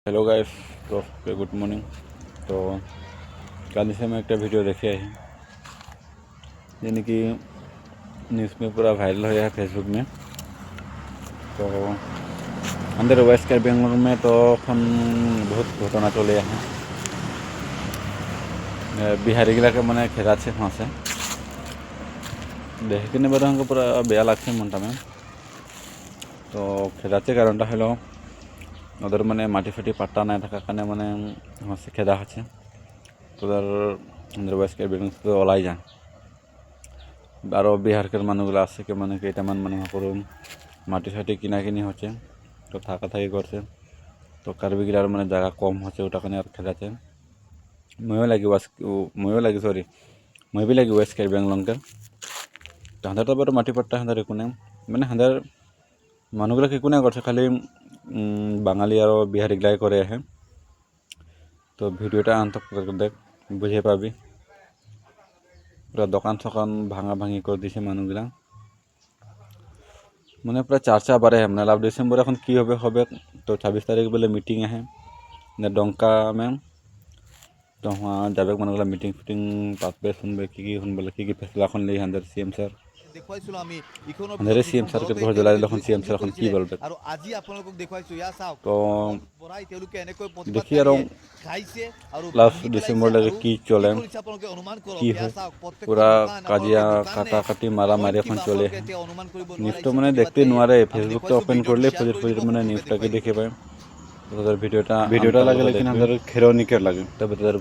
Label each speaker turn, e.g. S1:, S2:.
S1: Hello guys. तो good morning. तो कल से मैं एक वीडियो देखे है यानी कि न्यूज़ में पूरा वायरल हो है फेसबुक में। तो अंदर वेस्ट कर बेंगलोर में तो बहुत घटना चले हैं बिहारी गिलाके मैंने खेला से वहाँ से देख किने बारे हमको पूरा बेया लगছে मनटा में। तो खेलाचे कारणटा हलो ওদের মানে মাটি ফাটি পাট্টা নাই থাকার কারণে মানে হচ্ছে খেদা হচ্ছে তোদের আমাদের ওয়েস্টের বিল্ডিংস তো ওলাই যায় আরও বিহারকের মানুষগুলো আছে কে মানে কেইটামান মানে করুন মাটি ফাটি কিনা কিনি হচ্ছে তো থাকা থাকি করছে তো কার্বিগিলার মানে জায়গা কম হচ্ছে ওটা কারণে আর খেলাছে মই বি লাগি ওয়েস্ট কার্বি আংলংকে তো হাঁদার তো বড় মাটি পাট্টা হাঁদার কোনে মানে হাঁদার মানুষগুলোকে কোনে করছে খালি বাঙালি আর বিহারি গিলাই করে আহে। তো ভিডিওটা আন্ত দেখ বুঝে পাবি পুরা দোকান সকান ভাঙা ভাঙি করে দিছে মানুষগুলা মানে পুরা চার্চা বাড়ে মানে লাভ ডিসেম্বর এখন কি হবে হবে। তো 26 তারিখ বলে মিটিং আহে ডঙ্কা में तो वहाँ যাবে মানুষগুলা মিটিং ফিটিং পাতবে শুনবে কি শুনবে কি ফেসলা এখন লি হান্দার সিএম স্যার
S2: দেখুৱাইছিলো আমি ইখনৰ
S1: হান্দারে সিএম স্যারকে ঘর জ্বলাই দিলে এখন সিএম স্যার এখন কি বলবে
S2: আৰু আজি আপোনালোকক দেখুৱাইছো ইয়া চাওক
S1: তো
S2: বৰাই তেওঁলোকে এনেকৈ প্ৰতিবাদ
S1: দেখি আৰু
S2: খাইছে আৰু
S1: লাস্ট ডিসেম্বর লাগে কি চলে
S2: আপোনালোকে অনুমান কৰক
S1: কি
S2: ইয়া
S1: হয়
S2: চাওক প্ৰত্যেক
S1: পুরা কাজিয়া কাটাকাটি মারামারি এখন চলে
S2: অনুমান কৰিব
S1: নিউজটা মানে দেখতে নোয়ারে ফেসবুকটা ওপেন করলে ফজর ফজর মানে নিউজটাকে দেখে পায়। ভিডিওটা লাগে লেকিন আমাদের খেরো নিকে লাগে তবে তাদের